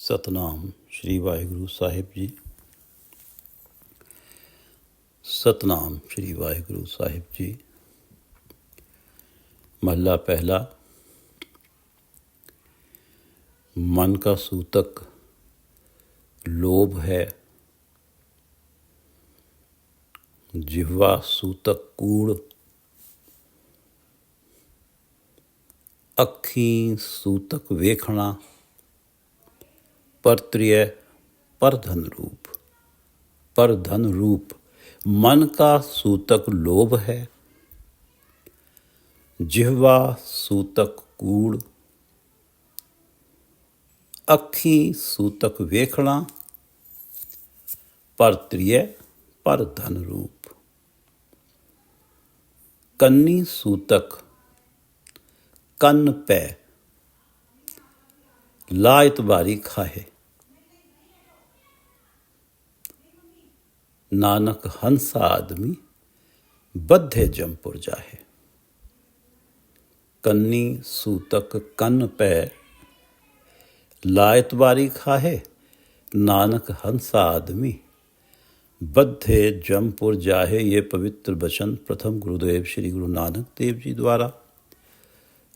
ਸਤਨਾਮ ਸ਼੍ਰੀ ਵਾਹਿਗੁਰੂ ਸਾਹਿਬ ਜੀ। सतनाम श्री वाहिगुरु साहिब जी। महला पहला। मन का सूतक लोभ है, जिह्वा सूतक कूड़, अखी सूतक वेखना, परत्रिय पर धन रूप। मन का सूतक लोभ है, जिह्वा सूतक कूड़, अखी सूतक वेखना, परत्रिय पर धन रूप। कन्नी सूतक कन्न पै, ला इतबारी खाहे। नानक हंसा आदमी बद्धे जमपुर जाहे। कन्नी सूतक कन्न पै, ला इतबारी खाहे। नानक हंसा आदमी बद्धे जमपुर जाहे। ये पवित्र वचन प्रथम गुरुदेव श्री गुरु नानक देव जी द्वारा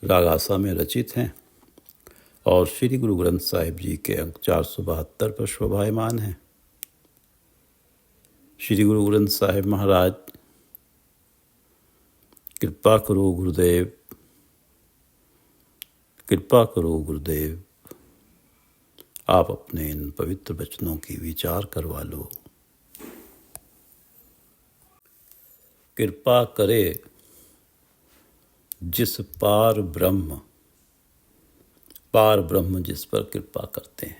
रागासा में रचित हैं और श्री गुरु ग्रंथ साहिब जी के अंक 472 पर शोभायमान हैं। श्री गुरु ग्रंथ साहिब महाराज, कृपा करो गुरुदेव, कृपा करो गुरुदेव, आप अपने इन पवित्र वचनों की विचार करवा लो। कृपा करे जिस पार ब्रह्म जिस पर कृपा करते हैं।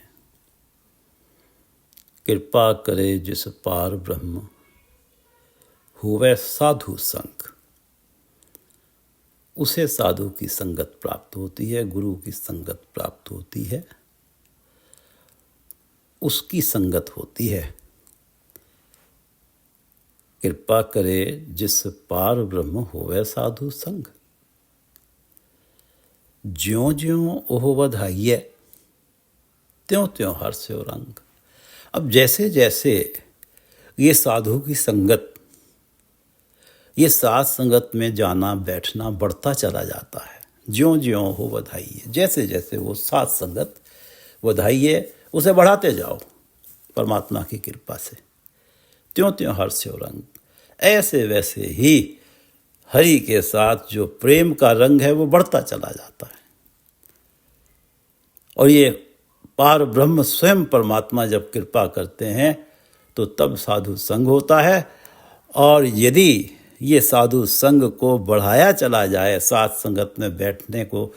कृपा करे जिस पार ब्रह्म, होवे साधु संग। उसे साधु की संगत प्राप्त होती है, गुरु की संगत प्राप्त होती है, उसकी संगत होती है। कृपा करे जिस पार ब्रह्म, होवे साधु संग। ज्यों ज्यों ओह वधाइए, त्यों त्यों हर्षो रंग। अब जैसे जैसे ये साधु की संगत, ये साथ संगत में जाना बैठना बढ़ता चला जाता है। ज्यों ज्यों हो वधाइए, जैसे जैसे वो साथ संगत वधाइए, उसे बढ़ाते जाओ परमात्मा की कृपा से। त्यों त्यों हर्षो रंग। ऐसे वैसे ही हरि के साथ जो प्रेम का रंग है वो बढ़ता चला जाता है। और ये पार ब्रह्म स्वयं परमात्मा जब कृपा करते हैं तो तब साधु संग होता है। और यदि ये साधु संग को बढ़ाया चला जाए, साथ संगत में बैठने को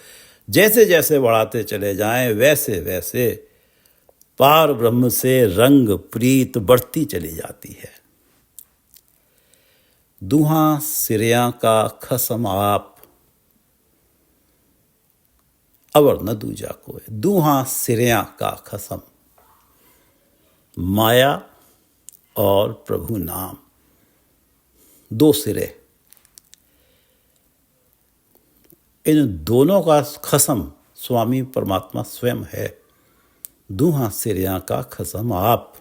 जैसे जैसे बढ़ाते चले जाएं, वैसे वैसे पार ब्रह्म से रंग प्रीत बढ़ती चली जाती है। दुहा सिरिया का खसम आप, अवर न दूजा कोई। दुहा सिरिया का खसम, माया और प्रभु नाम, दो सिरे। इन दोनों का खसम स्वामी परमात्मा स्वयं है। दुहा सिरिया का खसम आप।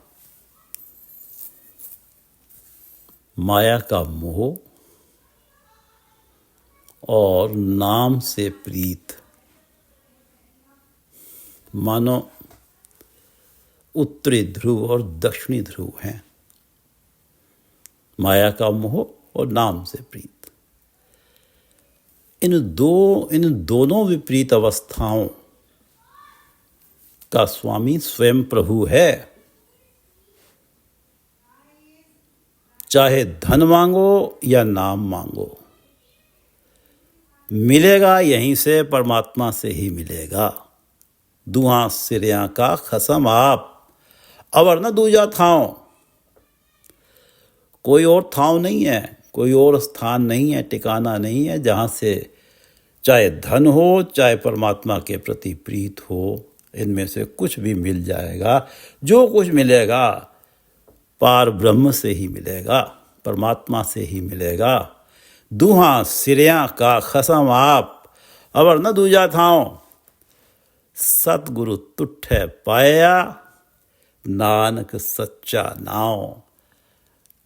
माया का मोह और नाम से प्रीत मानो उत्तरी ध्रुव और दक्षिणी ध्रुव हैं। माया का मोह और नाम से प्रीत, इन दोनों विपरीत अवस्थाओं का स्वामी स्वयं प्रभु है। चाहे धन मांगो या नाम मांगो, मिलेगा यहीं से, परमात्मा से ही मिलेगा। दुआ सिरिया का खसम आप, अवर न दूजा थाओ। कोई और थाव नहीं है, कोई और स्थान नहीं है, ठिकाना नहीं है जहाँ से चाहे धन हो चाहे परमात्मा के प्रति प्रीत हो, इनमें से कुछ भी मिल जाएगा। जो कुछ मिलेगा पार ब्रह्म से ही मिलेगा, परमात्मा से ही मिलेगा। दुहा सिरिया का खसम आप, अवर न दूजा थाओ। सतगुरु तुठै पाया, नानक सच्चा नाम।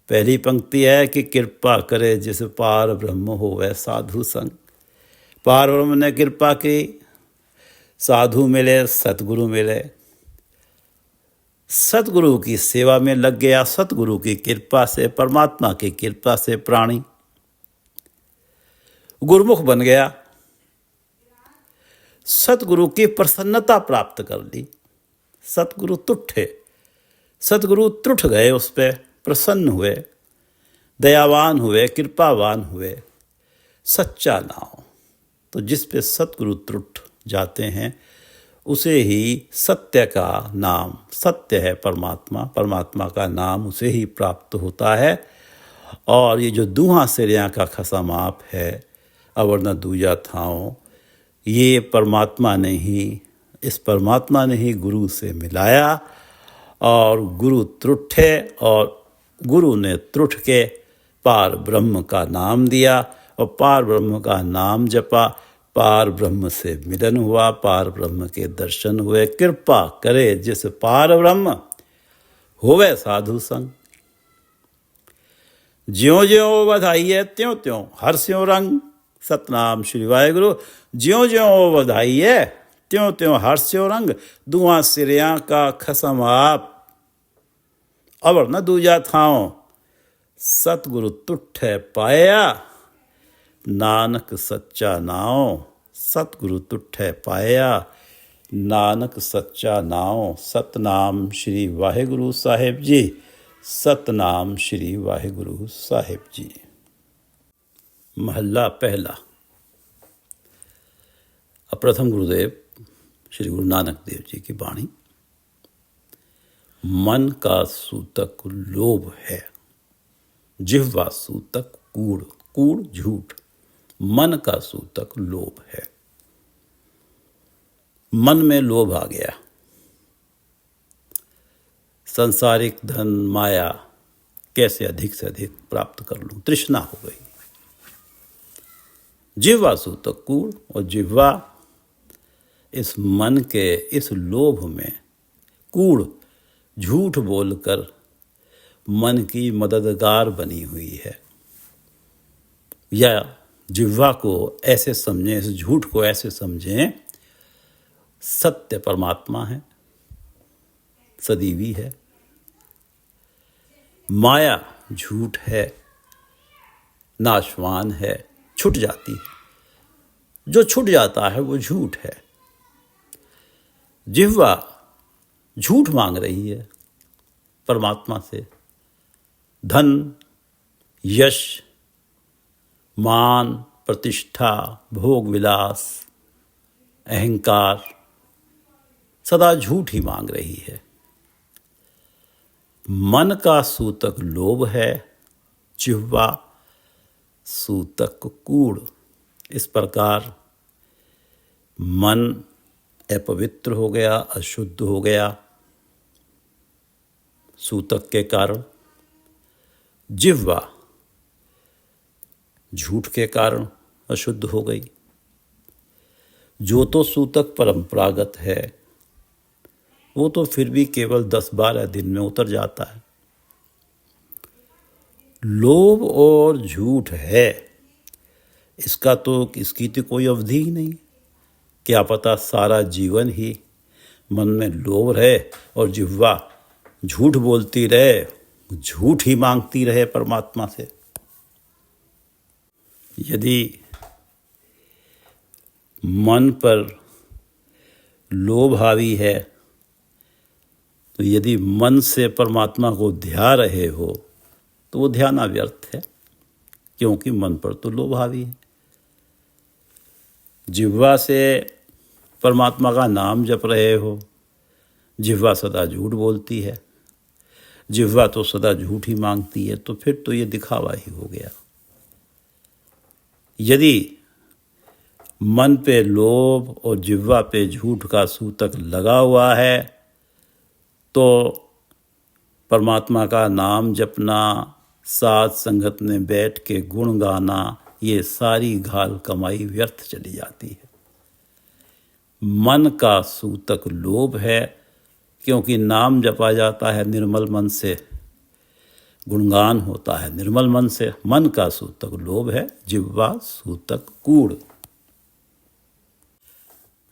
पहली पंक्ति है कि कृपा करे जिस पार ब्रह्म होवे साधु संग। पार ब्रह्म ने कृपा की, साधु मिले, सतगुरु मिले, सतगुरु की सेवा में लग गया। सतगुरु की कृपा से, परमात्मा की कृपा से प्राणी गुरुमुख बन गया, सतगुरु की प्रसन्नता प्राप्त कर ली। सतगुरु तुठे, सतगुरु त्रुठ गए, उस पे प्रसन्न हुए, दयावान हुए, कृपावान हुए। सच्चा नाम, तो जिस पे सतगुरु त्रुठ जाते हैं उसे ही सत्य का नाम, सत्य है परमात्मा, परमात्मा का नाम उसे ही प्राप्त होता है। और ये जो दूहा सिरिया का खसमाप है, अवर न दूजा थाओ, ये परमात्मा ने ही, इस परमात्मा ने ही गुरु से मिलाया। और गुरु त्रुठे और गुरु ने त्रुठ के पार ब्रह्म का नाम दिया, और पार ब्रह्म का नाम जपा, पार ब्रह्म से मिलन हुआ, पार ब्रह्म के दर्शन हुए। कृपा करे जिस पार ब्रह्म होवे साधु संग। ज्यों ज्यों बधाइए त्यों त्यों हर्ष्यों रंग। सतनाम श्री वाहेगुरु। ज्यों ज्यों बधाइए त्यों त्यों हर्ष्यों रंग। दुआ सिरिया का खसम आप, अवर न दूजा थाओ, सतगुरु तुठै पाया, नानक सच्चा नाम। सतगुरु तुठै पाया, नानक सच्चा नाम। सतनाम श्री वाहेगुरु साहेब जी। सतनाम श्री वाहेगुरु साहेब जी। महला पहला। प्रथम गुरुदेव श्री गुरु नानक देव जी की वाणी। मन का सूतक लोभ है, जिह्वा सूतक कूड़, कूड़ झूठ। मन का सूतक लोभ है। मन में लोभ आ गया, सांसारिक धन माया कैसे अधिक से अधिक प्राप्त कर लूं, तृष्णा हो गई। जिह्वा सूतक कूड़, और जिह्वा इस मन के इस लोभ में कूड़ झूठ बोलकर मन की मददगार बनी हुई है। या जिह्वा को ऐसे समझें, इस झूठ को ऐसे समझें, सत्य परमात्मा है, सदीवी है, माया झूठ है, नाशवान है, छूट जाती है। जो छूट जाता है वो झूठ है। जिह्वा झूठ मांग रही है परमात्मा से। धन, यश, मान, प्रतिष्ठा, भोग विलास, अहंकार सदा झूठ ही मांग रही है। मन का सूतक लोभ है, जिह्वा सूतक कूड़। इस प्रकार मन अपवित्र हो गया, अशुद्ध हो गया सूतक के कारण। जिह्वा झूठ के कारण अशुद्ध हो गई। जो तो सूतक परंपरागत है वो तो फिर भी केवल 10-12 दिन में उतर जाता है। लोभ और झूठ है, इसका तो, इसकी तो कोई अवधि ही नहीं। क्या पता सारा जीवन ही मन में लोभ रहे और जिह्वा झूठ बोलती रहे, झूठ ही मांगती रहे परमात्मा से। यदि मन पर लोभ हावी है तो यदि मन से परमात्मा को ध्या रहे हो तो वो ध्यान व्यर्थ है, क्योंकि मन पर तो लोभ हावी है। जिह्वा से परमात्मा का नाम जप रहे हो, जिह्वा सदा झूठ बोलती है, जिह्वा तो सदा झूठ ही मांगती है, तो फिर तो ये दिखावा ही हो गया। यदि मन पे लोभ और जिह्वा पे झूठ का सूतक लगा हुआ है तो परमात्मा का नाम जपना, साथ संगत में बैठ के गुण गाना, ये सारी घाल कमाई व्यर्थ चली जाती है। मन का सूतक लोभ है, क्योंकि नाम जपा जाता है निर्मल मन से, गुणगान होता है निर्मल मन से। मन का सूतक लोभ है, जिह्वा सूतक कूढ़।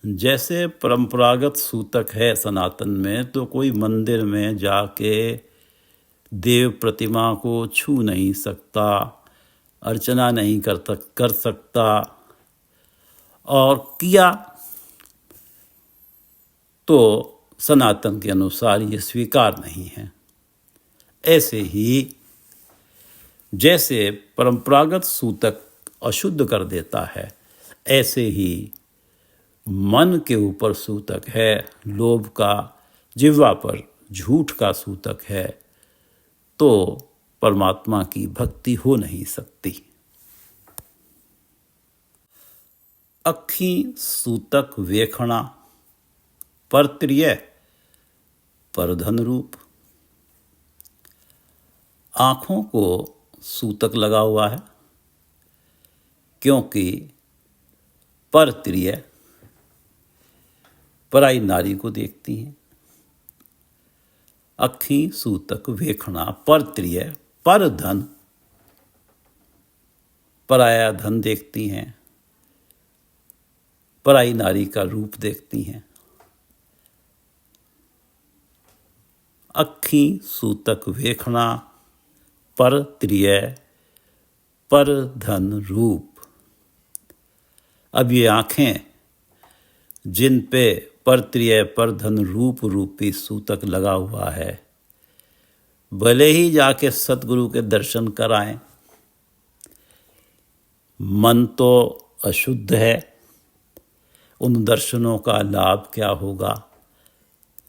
जैसे परंपरागत सूतक है सनातन में, तो कोई मंदिर में जाके देव प्रतिमा को छू नहीं सकता, अर्चना नहीं कर सकता, और किया तो सनातन के अनुसार ये स्वीकार नहीं है। ऐसे ही जैसे परंपरागत सूतक अशुद्ध कर देता है, ऐसे ही मन के ऊपर सूतक है लोभ का, जिह्वा पर झूठ का सूतक है, तो परमात्मा की भक्ति हो नहीं सकती। अखी सूतक वेखणा, परत्रिय परधन रूप। आँखों को सूतक लगा हुआ है, क्योंकि परत्रिय पराई नारी को देखती हैं। अखी सूतक वेखणा, परत्रिय पर धन, पराया धन देखती हैं, पराई नारी का रूप देखती हैं। अखी सूतक वेखणा, परत्रिय पर धन रूप। अब ये आँखें जिन पे परत्रिय पर धन रूप रूपी सूतक लगा हुआ है, भले ही जाके सतगुरु के दर्शन कराएं, मन तो अशुद्ध है, उन दर्शनों का लाभ क्या होगा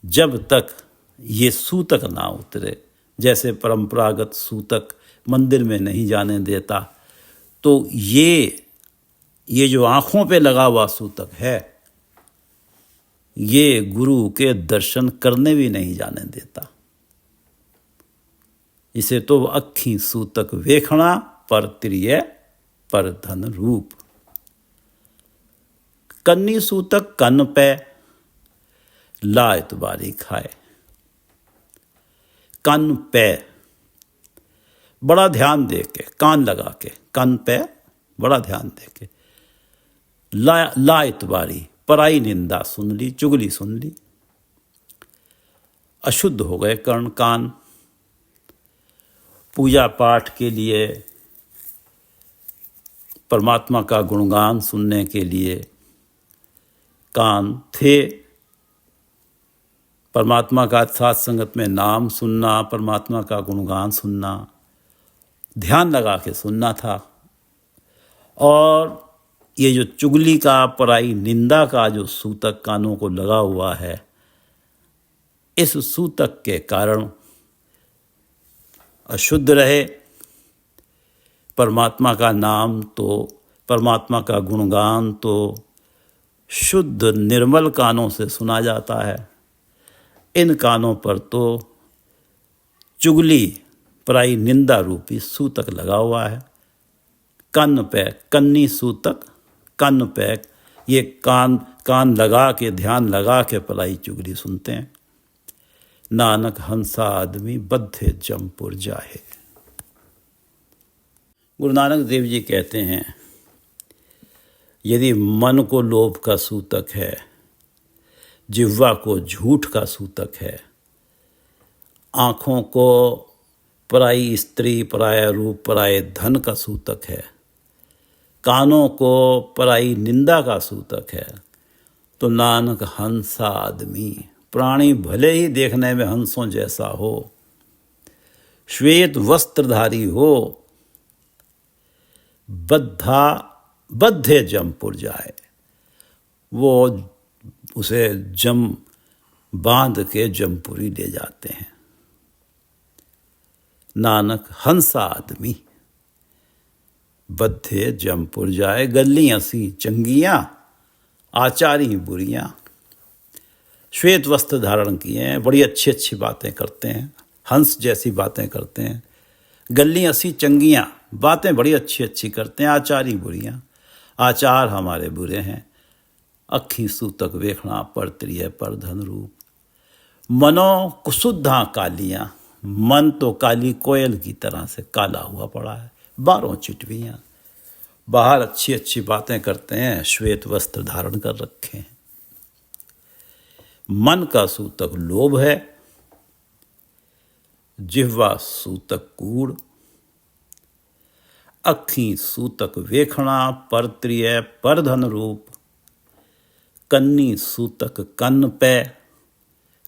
जब तक ये सूतक ना उतरे। जैसे परंपरागत सूतक मंदिर में नहीं जाने देता, तो ये जो आँखों पे लगा हुआ सूतक है, ये गुरु के दर्शन करने भी नहीं जाने देता। इसे तो अखी सूतक वेखणा, परत्रिय पर धन रूप। कन्नी सूतक कन पे, ला इतबारी खाए। कन पे बड़ा ध्यान दे के, कान लगा के, कन पे बड़ा ध्यान दे के। ला इतबारी, पराई निंदा सुन ली, चुगली सुन ली। अशुद्ध हो गए कर्ण कान। पूजा पाठ के लिए, परमात्मा का गुणगान सुनने के लिए कान थे। परमात्मा का साथ संगत में नाम सुनना, परमात्मा का गुणगान सुनना, ध्यान लगा के सुनना था। और ये जो चुगली का, पराई निंदा का जो सूतक कानों को लगा हुआ है, इस सूतक के कारण अशुद्ध रहे। परमात्मा का नाम तो, परमात्मा का गुणगान तो शुद्ध निर्मल कानों से सुना जाता है। इन कानों पर तो चुगली, पराई निंदा रूपी सूतक लगा हुआ है। कन पे, कन्नी सूतक, कन पे, ये कान लगा के, ध्यान लगा के पराई चुगली सुनते हैं। नानक हंसा आदमी बद्धे जमपुर जाहे। गुरु नानक देव जी कहते हैं, यदि मन को लोभ का सूतक है, जिह्वा को झूठ का सूतक है, आँखों को पराई स्त्री, पराया रूप, पराये धन का सूतक है, कानों को पराई निंदा का सूतक है, तो नानक हंसा आदमी, प्राणी भले ही देखने में हंसों जैसा हो, श्वेत वस्त्रधारी हो, बद्धे जमपुर जाए, वो उसे जम बांध के जमपुरी ले जाते हैं। नानक हंसा आदमी बद्धे जमपुर जाए। गल्ली हंसी चंगियाँ, आचारी बुरियाँ। श्वेत वस्त्र धारण किए हैं, बड़ी अच्छी अच्छी बातें करते हैं, हंस जैसी बातें करते हैं। गल्ली हंसी चंगियाँ, बातें बड़ी अच्छी अच्छी करते हैं, आचारी बुरियाँ। आचार हमारे बुरे हैं, अखी सूतक वेखणा पर त्रिय पर धन रूप। मनो कुसुद्धा कालियां, मन तो काली कोयल की तरह से काला हुआ पड़ा है। 12 चिटवियां, बाहर अच्छी अच्छी बातें करते हैं, श्वेत वस्त्र धारण कर रखे हैं। मन का सूतक लोभ है, जिह्वा सूतक कूड़, अखी सूतक वेखणा पर त्रिय पर धन रूप। कन्नी सूतक कन्न पे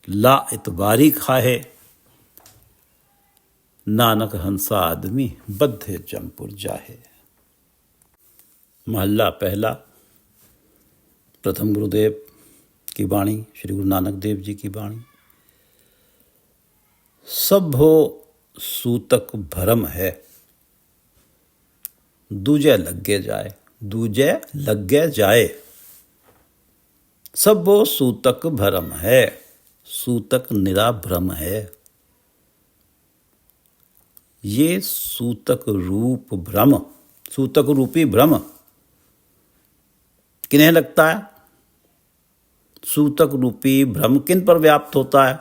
ला इतबारी खाहे। नानक हंसा आदमी बद्धे जमपुर जाहे। महल्ला पहला, प्रथम गुरुदेव की वाणी, श्री गुरु नानक देव जी की वाणी। सब हो सूतक भरम है, दूजे लगे जाए, दूजे लगे जाए। सब वो सूतक भरम है, सूतक निरा भ्रम है। ये सूतक रूप भ्रम, सूतक रूपी भ्रम किन्हें लगता है? सूतक रूपी भ्रम किन पर व्याप्त होता है?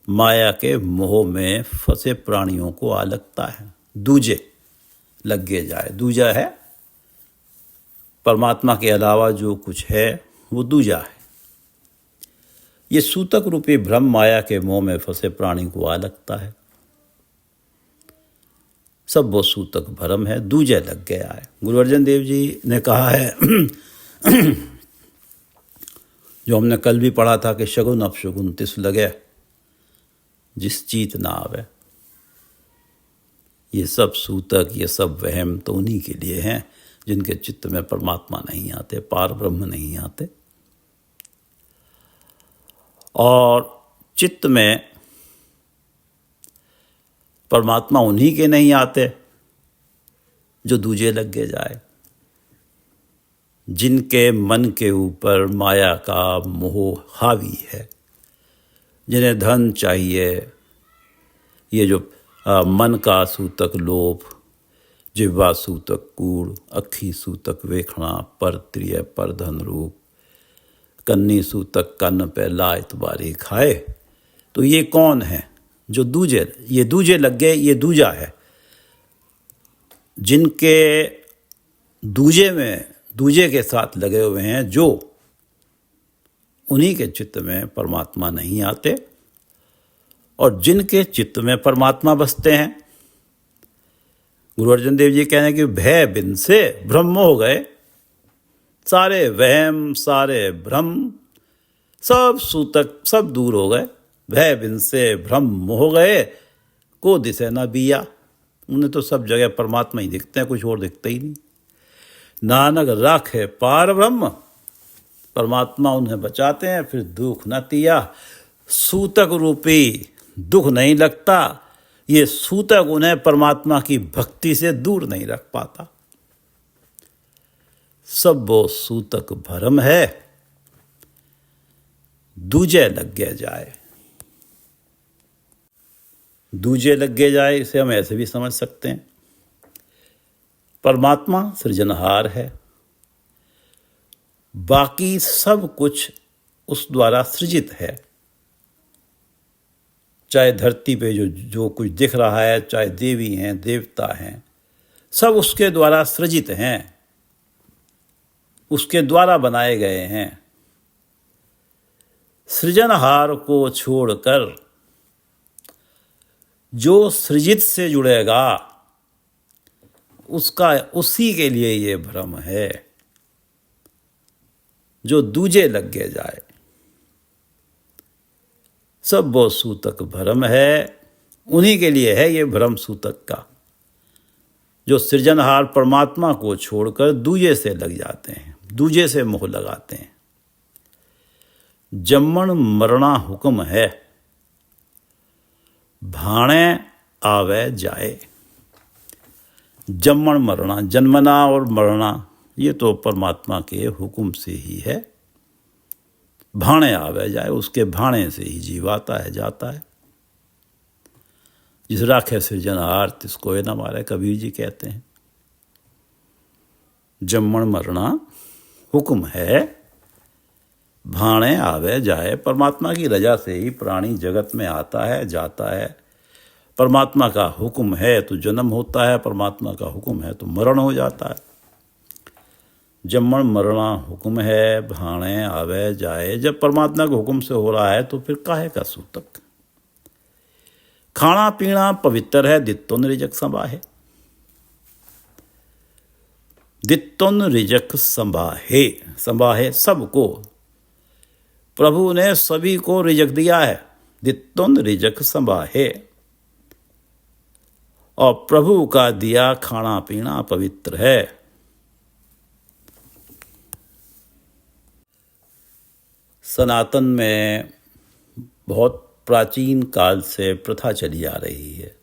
माया के मोह में फंसे प्राणियों को आ लगता है। दूजे लगे जाए, दूजा है परमात्मा के अलावा जो कुछ है वो दूजा है। ये सूतक रूपी भ्रम माया के मोह में फंसे प्राणी को आ लगता है। सब वो सूतक भरम है, दूजे लग गया है। गुरु अर्जन देव जी ने कहा है जो हमने कल भी पढ़ा था कि शगुन अपशगुन तिस लगे जिस चीत ना आवे। ये सब सूतक, ये सब वहम तो उन्हीं के लिए हैं जिनके चित्त में परमात्मा नहीं आते, पार ब्रह्म नहीं आते। और चित्त में परमात्मा उन्हीं के नहीं आते जो दूजे लगे जाए, जिनके मन के ऊपर माया का मोह हावी है, जिन्हें धन चाहिए। ये जो मन का सूतक लोभ, जिह्वा सूतक कूड़, अखी सूतक वेखणा पर त्रिय पर धन रूप, कन्नी सूतक कन्न पे ला इतबारी खाए। तो ये कौन है जो दूजे, ये दूजे लग गए, ये दूजा है। जिनके दूजे में, दूजे के साथ लगे हुए हैं, जो उन्हीं के चित्त में परमात्मा नहीं आते। और जिनके चित्त में परमात्मा बसते हैं, गुरु अर्जन देव जी कह रहे हैं कि भय बिन से ब्रह्म हो गए। सारे वहम, सारे भ्रम, सब सूतक सब दूर हो गए। भय बिन से ब्रह्म हो गए, को दिसे ना बिया। उन्हें तो सब जगह परमात्मा ही दिखते हैं, कुछ और दिखता ही नहीं। नानक राखे पार ब्रह्म, परमात्मा उन्हें बचाते हैं, फिर दुख न तिया। सूतक रूपी दुख नहीं लगता, ये सूतक उन्हें परमात्मा की भक्ति से दूर नहीं रख पाता। सब वो सूतक भरम है, दूजे लगे जाए। दूजे लगे जाए, इसे हम ऐसे भी समझ सकते हैं, परमात्मा सृजनहार है, बाकी सब कुछ उस द्वारा सृजित है। चाहे धरती पे जो कुछ दिख रहा है, चाहे देवी हैं, देवता हैं, सब उसके द्वारा सृजित हैं, उसके द्वारा बनाए गए हैं। सृजनहार को छोड़कर जो सृजित से जुड़ेगा, उसका, उसी के लिए ये भ्रम है जो दूजे लगे जाए। सब वो सूतक भ्रम है, उन्हीं के लिए है ये भ्रम सूतक का, जो सृजनहार परमात्मा को छोड़कर दूजे से लग जाते हैं, दूजे से मोह लगाते हैं। जम्मण मरना हुक्म है, भाणे आवे जाए। जम्मण मरना, जन्मना और मरना, ये तो परमात्मा के हुक्म से ही है। भाणे आवे जाए, उसके भाणे से ही जीव आता है, जाता है। जिस राखे सृजनहार तिसको न मारे, कबीर जी कहते हैं। जम्मण मरना हुक्म है, भाणे आवे जाए। परमात्मा की रजा से ही प्राणी जगत में आता है, जाता है। परमात्मा का हुक्म है तो जन्म होता है, परमात्मा का हुक्म है तो मरण हो जाता है। जम्मण मरणा हुक्म है, भाणे आवे जाए। जब परमात्मा के हुक्म से हो रहा है तो फिर काहे का सूतक। खाना पीना पवित्र है, दित्तुन रिजक संभाहे। दित्तुन रिजक संभाहे, संभाहे सबको। प्रभु ने सभी को रिजक दिया है। दित्तुन रिजक संभाहे। और प्रभु का दिया खाना पीना पवित्र है। सनातन में बहुत प्राचीन काल से प्रथा चली आ रही है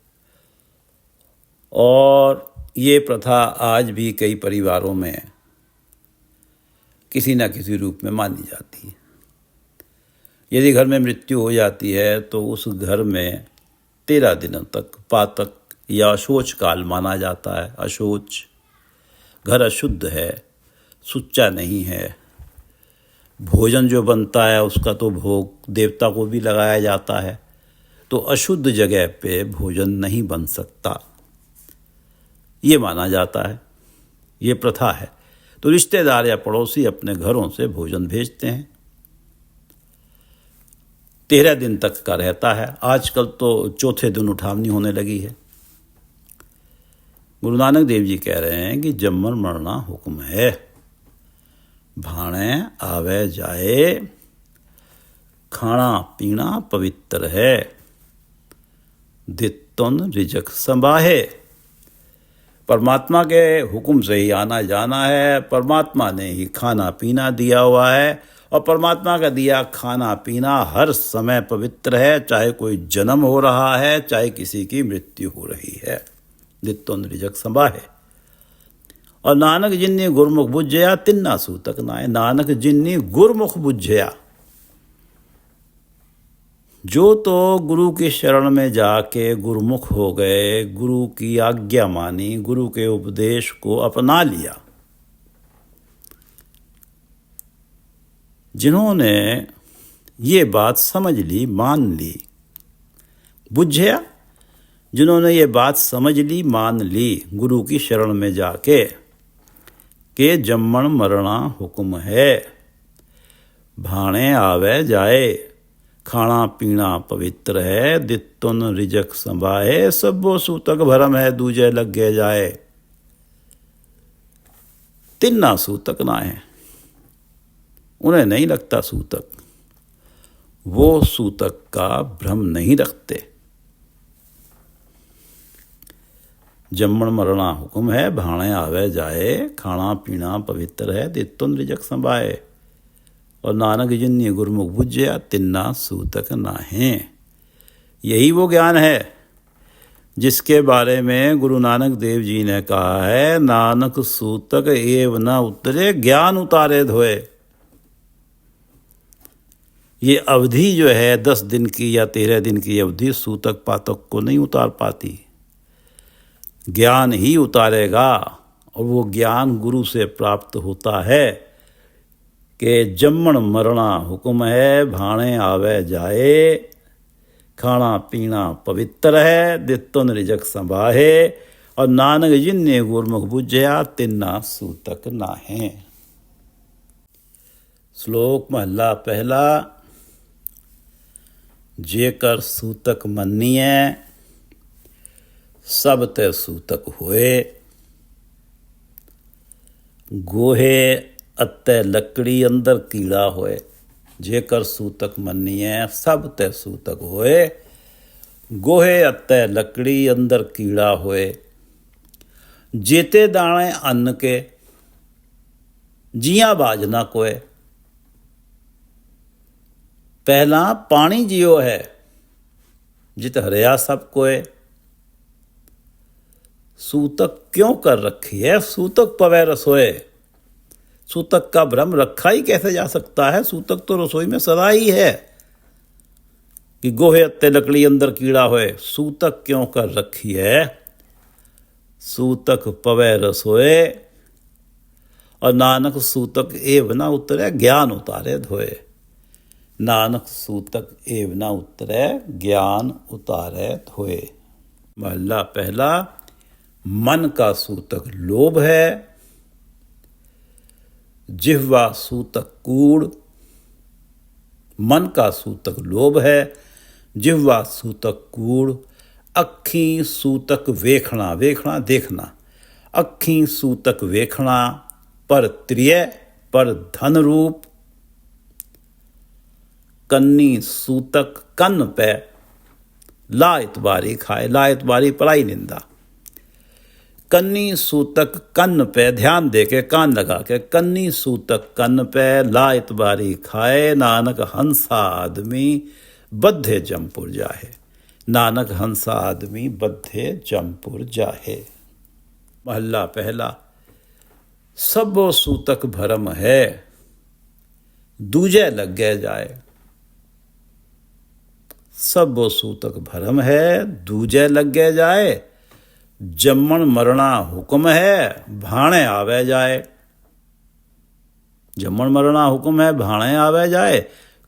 और ये प्रथा आज भी कई परिवारों में किसी न किसी रूप में मानी जाती है। यदि घर में मृत्यु हो जाती है तो उस घर में 13 दिनों तक पातक या अशोच काल माना जाता है। अशोच, घर अशुद्ध है, सुच्चा नहीं है। भोजन जो बनता है उसका तो भोग देवता को भी लगाया जाता है, तो अशुद्ध जगह पे भोजन नहीं बन सकता, ये माना जाता है। ये प्रथा है। तो रिश्तेदार या पड़ोसी अपने घरों से भोजन भेजते हैं। 13 दिन तक का रहता है। आजकल तो चौथे दिन उठावनी होने लगी है। गुरु नानक देव जी कह रहे हैं कि जम्मन मरना हुक्म है, भाणे आवे जाए। खाना पीना पवित्र है, दित्तुन रिजक संभाहे। परमात्मा के हुक्म से ही आना जाना है। परमात्मा ने ही खाना पीना दिया हुआ है और परमात्मा का दिया खाना पीना हर समय पवित्र है, चाहे कोई जन्म हो रहा है, चाहे किसी की मृत्यु हो रही है। दित्तुन रिजक संभाहे। और नानक जिन्नी गुरमुख बुझया तिन्ना सूतक नाय। नानक जिन्नी गुरमुख बुझया, जो तो गुरु के शरण में जाके गुरुमुख हो गए, गुरु की आज्ञा मानी, गुरु के उपदेश को अपना लिया, जिन्होंने ये बात समझ ली, मान ली, बुझया, जिन्होंने ये बात समझ ली, मान ली गुरु की शरण में जाके के जम्मण मरना हुक्म है, भाणे आवे जाए। खाना पीना पवित्र है, दित्तुन रिजक संभाहे। सबो सूतक भरम है, दूजे लग गए जाए। तिन्ना सूतक ना है, उन्हें नहीं लगता सूतक। वो सूतक का भ्रम नहीं रखते। जम्मण मरना हुक्म है, भाणे आवे जाए। खाना पीना पवित्र है, दित्तुन रिजक संभाहे। और नानक जिन्नी गुरमुख बुझया तिन्ना सूतक नाहे। यही वो ज्ञान है जिसके बारे में गुरु नानक देव जी ने कहा है, नानक सूतक एव न उतरे, ज्ञान उतारे धोए। ये अवधि जो है 10 दिन की या 13 दिन की अवधि सूतक पातक को नहीं उतार पाती। ज्ञान ही उतारेगा और वो ज्ञान गुरु से प्राप्त होता है कि जम्मण मरना हुक्म है, भाणे आवे जाए। खाना पीना पवित्र है, दित्तुन रिजक संभाहे। और नानक जिन्ने गुरमुख बुझया तिन्ना सूतक नाहे। श्लोक महला पहला। जेकर सूतक मन्निए, सब ते सूतक होए। गोहे अत्ते लकड़ी अंदर कीड़ा होए। जेकर सूतक मन्निए, सब ते सूतक होए। गोहे अत्ते लकड़ी अंदर कीड़ा होए। जेते दाणे अन्न के, जिया बाज ना कोय। पहला पानी जियो है, जित हरया सब कोय। सूतक क्यों कर रखी है? सूतक पवै रसोए। सूतक का भ्रम रखा ही कैसे जा सकता है? सूतक तो रसोई में सदा ही है कि गोहे अत्ते लकड़ी अंदर कीड़ा होए। सूतक क्यों कर रखी है? सूतक पवै रसोए। और नानक सूतक एव न उतरे, ज्ञान उतारे धोए। नानक सूतक एव न उतरै, ज्ञान उतारै धोए। महला पहला। मन का सूतक लोभ है, जिह्वा सूतक कूड़। मन का सूतक लोभ है, जिह्वा सूतक कूड़। अखी सूतक वेखना, वेखना देखना। अखी सूतक वेखना, पर त्रिय पर धन रूप। कन्नी सूतक कन्न पे, ला इतबारी खाए, ला इतबारी पराई निंदा। कन्नी सूतक कन्न पे, ध्यान दे के कान लगा के, कन्नी सूतक कन्न पे ला इतबारी खाए। नानक हंसा आदमी बद्धे जमपुर जाहे। नानक हंसा आदमी बद्धे जमपुर जाहे। महला पहला। सबो सूतक भरम है, दूजे लगे जाए। सबो सूतक भरम है, दूजे लगे जाए। जम्मण मरना हुक्म है, भाणे आवे जाए। जम्मण मरना हुक्म है, भाणे आवे जाए।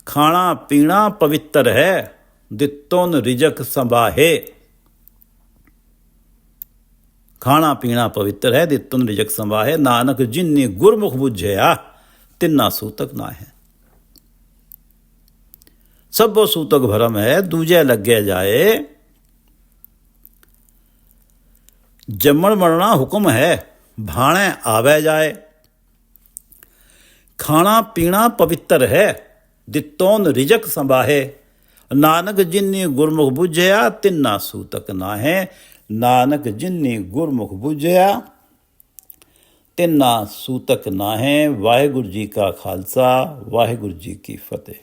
खाना पीना पवित्र है, दित्तों रिजक संबाहे। खाना पीना पवित्र है, दित्तों रिजक संबाहे। नानक जिन्नी गुरमुख बुझया, तिन्ना सूतक ना है। सबो सूतक भरम है, दूजे लगे जाए। जम्मण मरना हुक्म है, भाणे आवे जाए। खाना पीना पवित्र है, दित्तोन रिजक संबाहे। नानक जिन्नी गुरमुख बुझया, तिन्ना सूतक ना है। नानक जिन्नी गुरमुख बुझया, तिन्ना सूतक ना है। वाहिगुरु जी का खालसा, वाहिगुरु जी की फतेह।